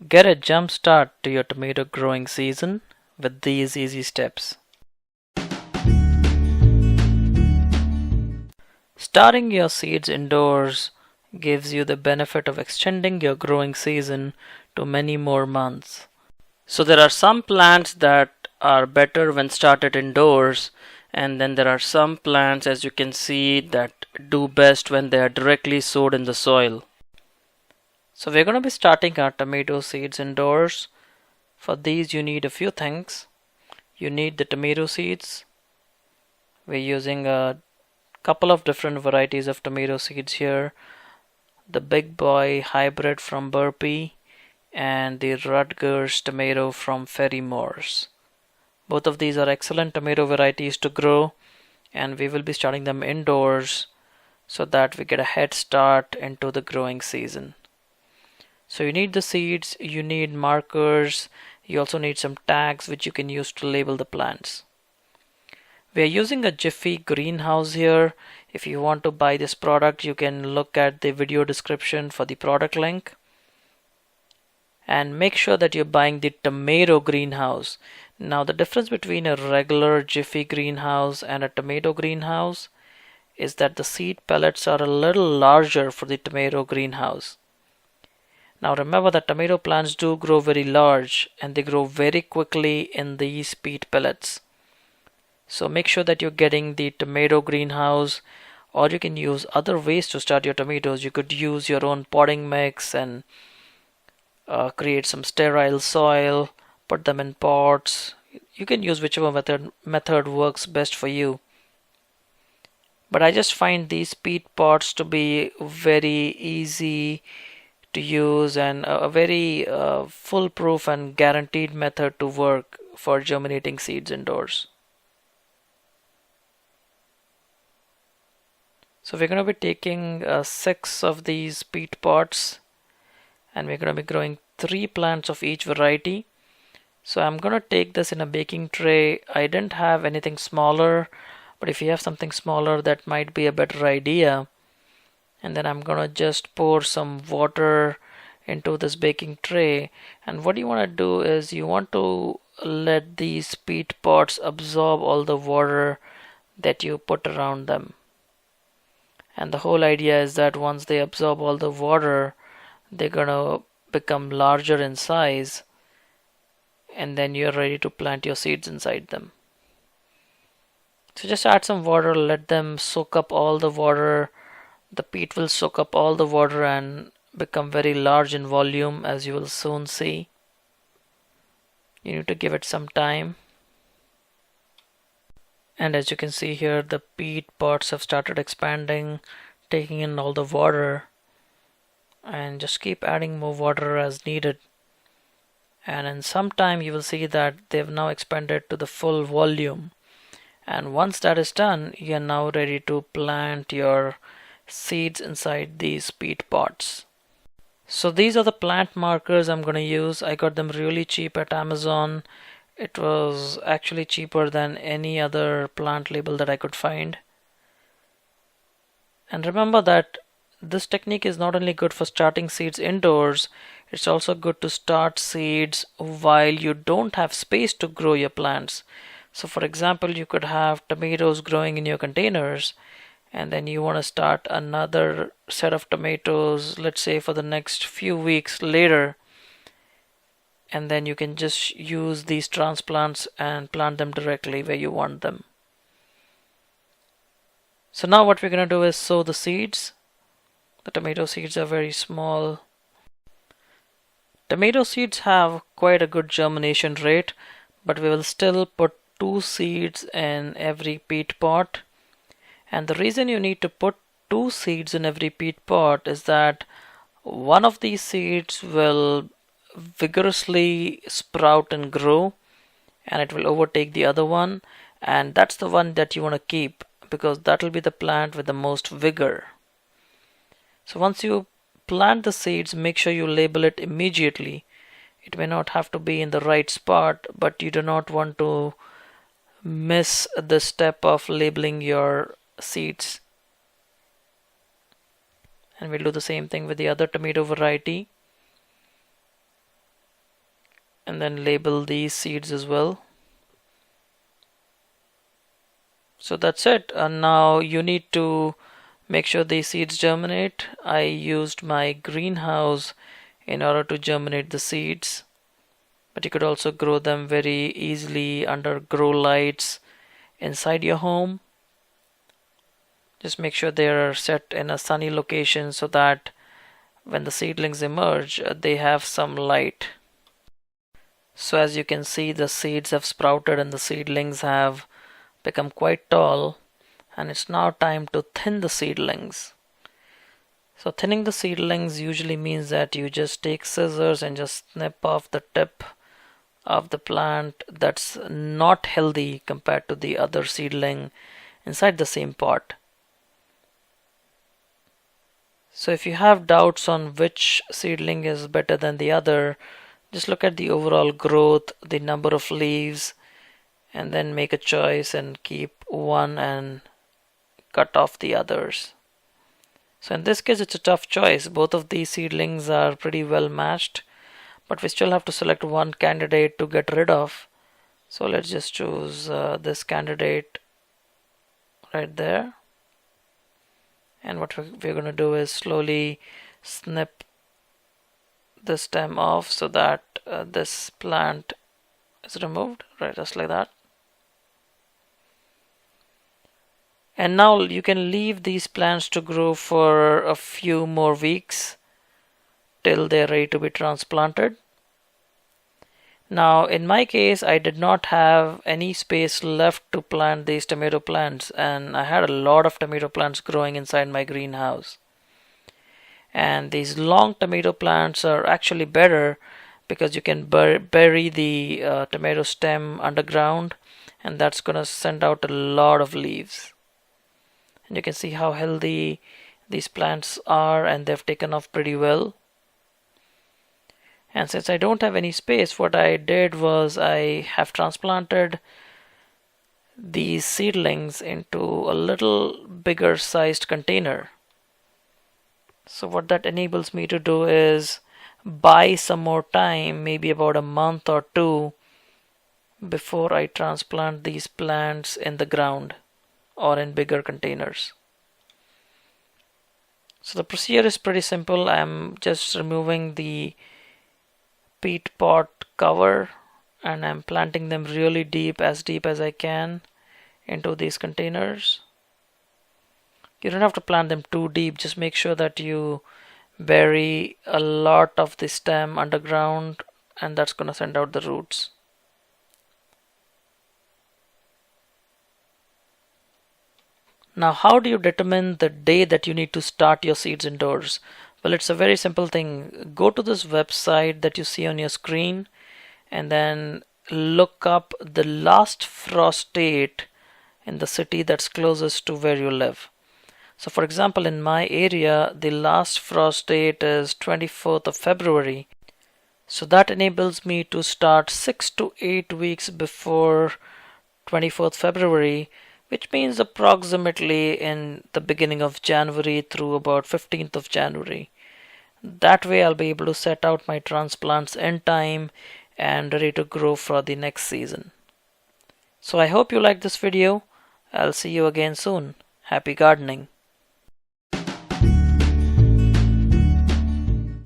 Get a jump start to your tomato growing season with these easy steps. Starting your seeds indoors gives you the benefit of extending your growing season to many more months. So there are some plants that are better when started indoors, and then there are some plants, as you can see, that do best when they are directly sowed in the soil. So we're going to be starting our tomato seeds indoors. For these you need a few things. You need the tomato seeds. We're using a couple of different varieties of tomato seeds here. The Big Boy hybrid from Burpee and the Rutgers tomato from Ferry Moores. Both of these are excellent tomato varieties to grow, and we will be starting them indoors so that we get a head start into the growing season. So you need the seeds, you need markers, you also need some tags which you can use to label the plants. We are using a Jiffy greenhouse here. If you want to buy this product, you can look at the video description for the product link. And make sure that you're buying the tomato greenhouse. Now the difference between a regular Jiffy greenhouse and a tomato greenhouse is that the seed pellets are a little larger for the tomato greenhouse. Now remember that tomato plants do grow very large and they grow very quickly in these peat pellets. So make sure that you're getting the tomato greenhouse, or you can use other ways to start your tomatoes. You could use your own potting mix and create some sterile soil, put them in pots. You can use whichever method works best for you. But I just find these peat pots to be very easy to use and a very foolproof and guaranteed method to work for germinating seeds indoors. So we're going to be taking 6 of these peat pots, and we're going to be growing 3 plants of each variety. So I'm going to take this in a baking tray. I didn't have anything smaller, but if you have something smaller, that might be a better idea. And then I'm going to just pour some water into this baking tray. And what you want to do is you want to let these peat pots absorb all the water that you put around them. And the whole idea is that once they absorb all the water, they're going to become larger in size, and then you're ready to plant your seeds inside them. So just add some water, let them soak up all the water. The peat will soak up all the water and become very large in volume, as you will soon see. You need to give it some time. And as you can see here, the peat pots have started expanding, taking in all the water, and just keep adding more water as needed. And in some time you will see that they've now expanded to the full volume. And once that is done, you are now ready to plant your seeds inside these peat pots. So these are the plant markers I'm going to use. I got them really cheap at Amazon. It was actually cheaper than any other plant label that I could find. And remember that this technique is not only good for starting seeds indoors, it's also good to start seeds while you don't have space to grow your plants. So for example, you could have tomatoes growing in your containers, and then you want to start another set of tomatoes, let's say for the next few weeks later. And then you can just use these transplants and plant them directly where you want them. So now what we're going to do is sow the seeds. The tomato seeds are very small. Tomato seeds have quite a good germination rate, but we will still put 2 seeds in every peat pot. And the reason you need to put 2 seeds in every peat pot is that one of these seeds will vigorously sprout and grow, and it will overtake the other one, and that's the one that you want to keep, because that will be the plant with the most vigor. So once you plant the seeds, make sure you label it immediately. It may not have to be in the right spot, but you do not want to miss the step of labeling your seeds. And we'll do the same thing with the other tomato variety. and then label these seeds as well. So that's it. And now you need to make sure these seeds germinate. I used my greenhouse in order to germinate the seeds, but you could also grow them very easily under grow lights inside your home. Just make sure they are set in a sunny location so that when the seedlings emerge, they have some light. So as you can see, the seeds have sprouted and the seedlings have become quite tall, and it's now time to thin the seedlings. So thinning the seedlings usually means that you just take scissors and just snip off the tip of the plant that's not healthy compared to the other seedling inside the same pot. So if you have doubts on which seedling is better than the other, just look at the overall growth, the number of leaves, and then make a choice and keep one and cut off the others. So in this case, it's a tough choice. Both of these seedlings are pretty well matched, but we still have to select one candidate to get rid of. So let's just choose this candidate right there. And what we're going to do is slowly snip the stem off so that this plant is removed, right, just like that. And now you can leave these plants to grow for a few more weeks till they're ready to be transplanted. Now in my case, I did not have any space left to plant these tomato plants, and I had a lot of tomato plants growing inside my greenhouse. And these long tomato plants are actually better because you can bury the tomato stem underground, and that's going to send out a lot of leaves. And you can see how healthy these plants are, and they've taken off pretty well. And since I don't have any space, what I did was I have transplanted these seedlings into a little bigger sized container. So what that enables me to do is buy some more time, maybe about a month or two, before I transplant these plants in the ground or in bigger containers. So the procedure is pretty simple. I'm just removing the peat pot cover, and I'm planting them really deep as I can into these containers. You don't have to plant them too deep, just make sure that you bury a lot of the stem underground, and that's going to send out the roots. Now, how do you determine the day that you need to start your seeds indoors? Well, it's a very simple thing. Go to this website that you see on your screen and then look up the last frost date in the city that's closest to where you live. So for example, in my area, the last frost date is 24th of February. So that enables me to start 6 to 8 weeks before 24th February, which means approximately in the beginning of January through about 15th of January. That way I'll be able to set out my transplants in time and ready to grow for the next season. So I hope you liked this video. I'll see you again soon. Happy gardening.